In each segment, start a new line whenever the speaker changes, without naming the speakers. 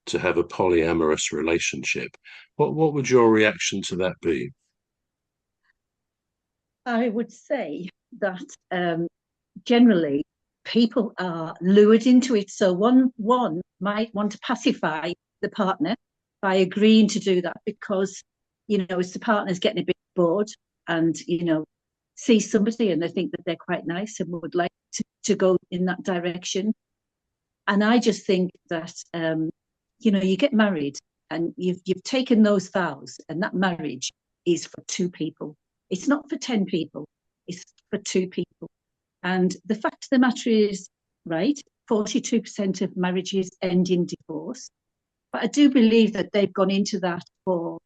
to have a polyamorous relationship. What would your reaction to that be?
I would say that generally people are lured into it. So one might want to pacify the partner by agreeing to do that because it's the partner's getting a bit bored and see somebody and they think that they're quite nice and would like to go in that direction. And I just think that you get married and you've taken those vows, and that marriage is for two people. It's not for 10 people, it's for two people. And the fact of the matter is, right, 42% of marriages end in divorce. But I do believe that they've gone into that for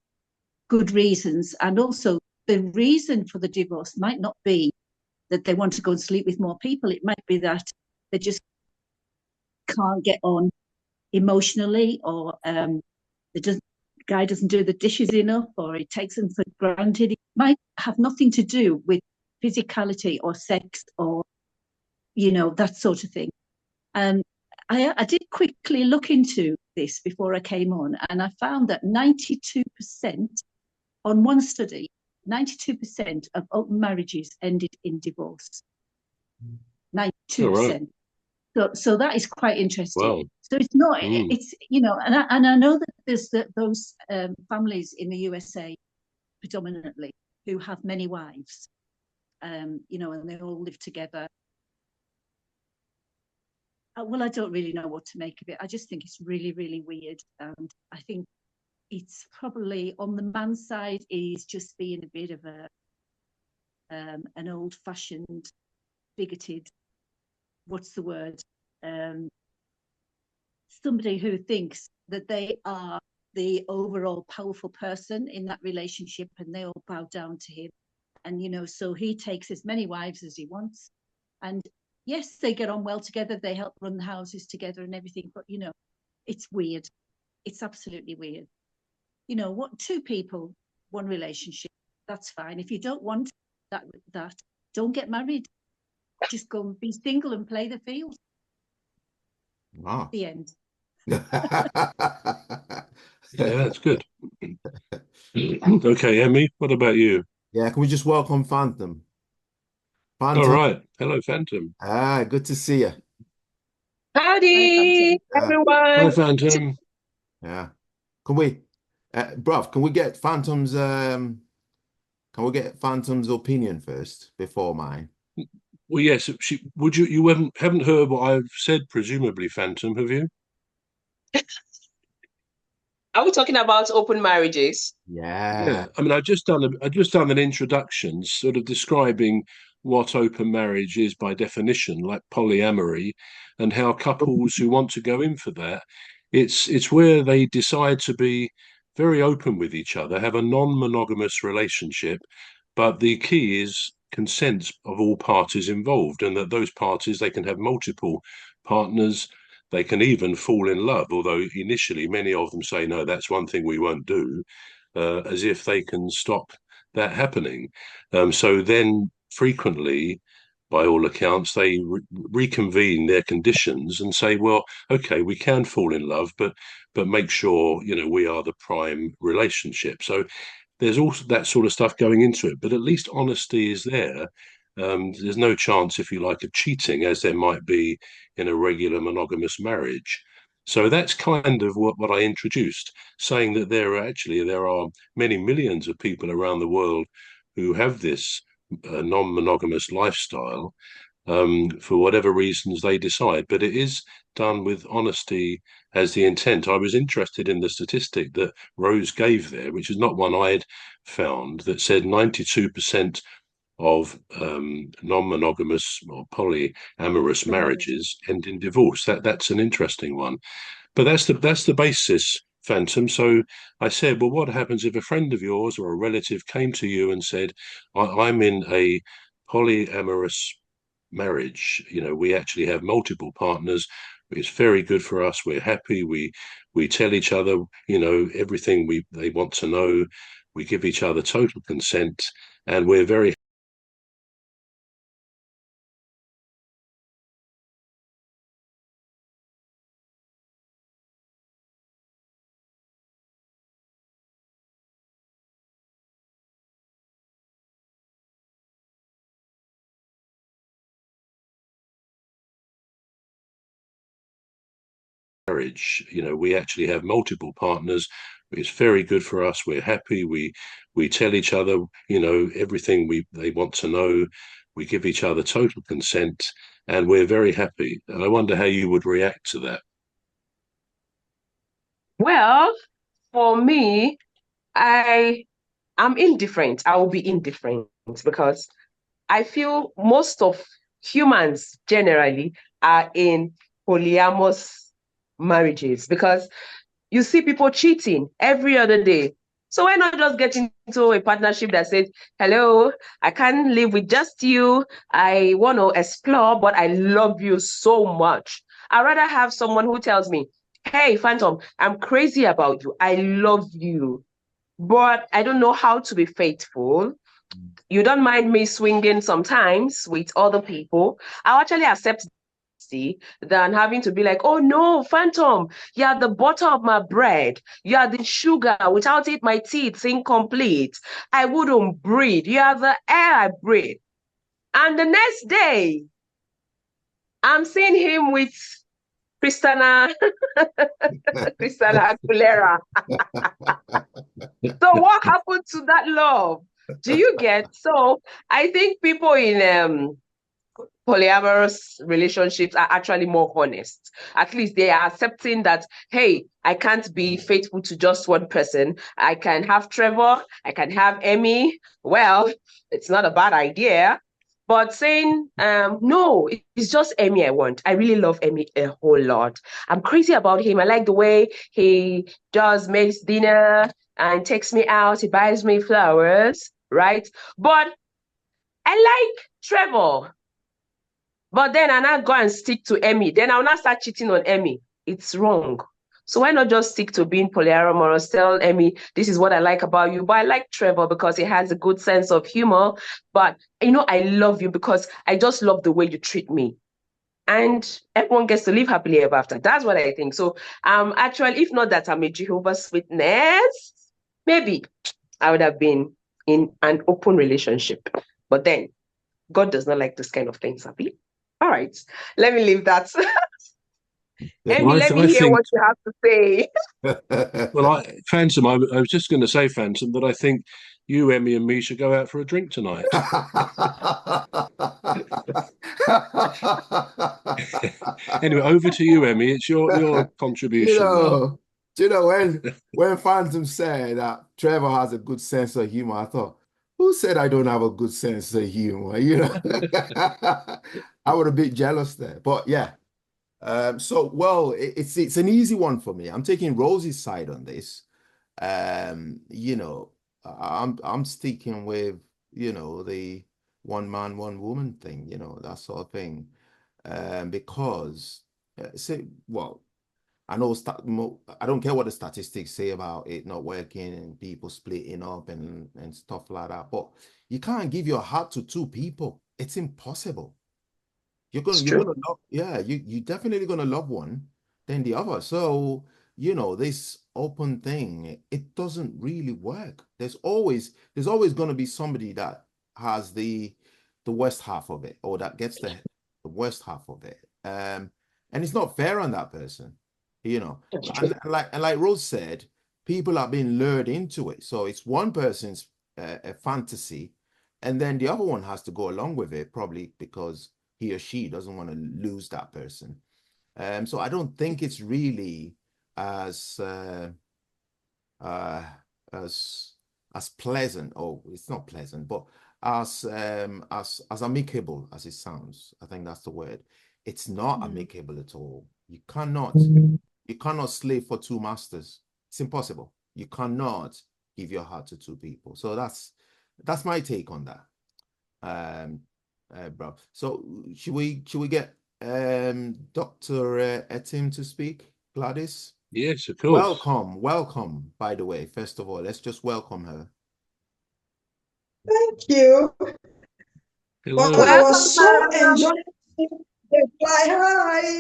good reasons. And also, the reason for the divorce might not be that they want to go and sleep with more people. It might be that they just can't get on emotionally, or the guy doesn't do the dishes enough, or he takes them for granted. It might have nothing to do with physicality or sex or that sort of thing. And I did quickly look into this before I came on, and I found that 92% on one study, 92% of open marriages ended in divorce.
All right.
92%. So that is quite interesting.
Well,
So it's not,
mm,
and I know that there's those families in the USA predominantly who have many wives, and they all live together. Well, I don't really know what to make of it. I just think it's really, really weird. And I think it's probably on the man's side is just being a bit of an old fashioned, bigoted, what's the word? Um, Somebody who thinks that they are the overall powerful person in that relationship and they all bow down to him. And, so he takes as many wives as he wants. And yes, they get on well together. They help run the houses together and everything. But, it's weird. It's absolutely weird. What two people, one relationship, that's fine. If you don't want that, don't get married. Just go and be single and play the field.
Wow.
The end.
yeah, that's good. Okay, Emmy, what about you?
Yeah, can we just welcome Phantom?
All
Phantom,
right. Hello, Phantom.
good to see you.
Hi,
Howdy,
Phantom.
Hi,
everyone.
Phantom.
Yeah. Can we, bruv, can we get Phantom's opinion first before mine?
Well, yes. Would you haven't heard what I've said, presumably, Phantom, have you?
Are we talking about open marriages?
Yeah.
Yeah. I mean, I've just done an introduction, sort of describing what open marriage is by definition, like polyamory, and how couples who want to go in for that, it's where they decide to be very open with each other, have a non-monogamous relationship, but the key is consent of all parties involved, and that those parties they can have multiple partners. They can even fall in love, although initially many of them say, no, that's one thing we won't do, as if they can stop that happening. So then frequently, by all accounts, they reconvene their conditions and say, well, okay, we can fall in love, but make sure we are the prime relationship. So there's also that sort of stuff going into it, but at least honesty is there. There's no chance, if you like, of cheating, as there might be in a regular monogamous marriage. So that's kind of what I introduced, saying that there are many millions of people around the world who have this non-monogamous lifestyle, for whatever reasons they decide. But it is done with honesty as the intent. I was interested in the statistic that Rose gave there, which is not one I'd found, that said 92% of non-monogamous or polyamorous marriages end in divorce. That's an interesting one. But that's the basis, Phantom. So I said, well, what happens if a friend of yours or a relative came to you and said, I'm in a polyamorous marriage. We actually have multiple partners. It's very good for us. We're happy. We tell each other, everything they want to know. We give each other total consent, and we're very marriage. You know, we actually have multiple partners. It's very good for us. We're happy. We tell each other, you know, everything they want to know. We give each other total consent, and we're very happy. And I wonder how you would react to that.
Well, for me, I'm indifferent. I will be indifferent because I feel most of humans generally are in polyamorous marriages because you see people cheating every other day. So why not just get into a partnership that says, hello, I can't live with just you. I want to explore, but I love you so much. I'd rather have someone who tells me, hey, Phantom, I'm crazy about you. I love you, but I don't know how to be faithful. You don't mind me swinging sometimes with other people. I'll actually accept than having to be like, oh no, Phantom, you're the butter of my bread. You're the sugar. Without it, my teeth incomplete. I wouldn't breathe. You are the air I breathe. And the next day, I'm seeing him with Christina Aguilera. So what happened to that love? Do you get? So I think people in polyamorous relationships are actually more honest. At least they are accepting that, hey, I can't be faithful to just one person. I can have Trevor, I can have Emmy. Well, it's not a bad idea. But saying, no, it's just Emmy I want. I really love Emmy a whole lot. I'm crazy about him. I like the way he makes dinner and takes me out. He buys me flowers, right? But I like Trevor. But then I now go and stick to Emmy. Then I'll not start cheating on Emmy. It's wrong. So why not just stick to being polyamorous? Tell Emmy, this is what I like about you. But I like Trevor because he has a good sense of humor. But, you know, I love you because I just love the way you treat me. And everyone gets to live happily ever after. That's what I think. So actually, if not that I'm a Jehovah's Witness, maybe I would have been in an open relationship. But then God does not like this kind of things, Abby. All right, let me leave that. Emmy,
Well,
let me hear what you have to say.
well, Phantom, I was just going to say, Phantom, that I think you, Emmy, and me should go out for a drink tonight. Anyway, over to you, Emmy. It's your contribution now.
When Phantom said that Trevor has a good sense of humor, I thought, who said I don't have a good sense of humor? You know, I would have been jealous there. But yeah. It's an easy one for me. I'm taking Rosie's side on this. You know, I'm sticking with, you know, the one man, one woman thing, you know, that sort of thing. Because I know I don't care what the statistics say about it not working and people splitting up and stuff like that, but you can't give your heart to two people. It's impossible. You're gonna love, yeah, you definitely gonna love one than the other. So, you know, this open thing, it doesn't really work. There's always gonna be somebody that has the worst half of it, or that gets the worst half of it. And it's not fair on that person, you know. And like Rose said, people are being lured into it. So it's one person's a fantasy, and then the other one has to go along with it, probably because he or she doesn't want to lose that person. So I don't think it's really as pleasant. Oh, it's not pleasant, but as amicable as it sounds. I think that's the word. It's not amicable at all. You cannot slave for two masters. It's impossible. You cannot give your heart to two people. So that's my take on that. Bro. So should we get Dr. Etim to speak? Gladys?
Yes, of course.
Welcome, by the way. First of all, let's just welcome her.
Thank you.
Hello.
Well, I was so enjoying the reply. Hi.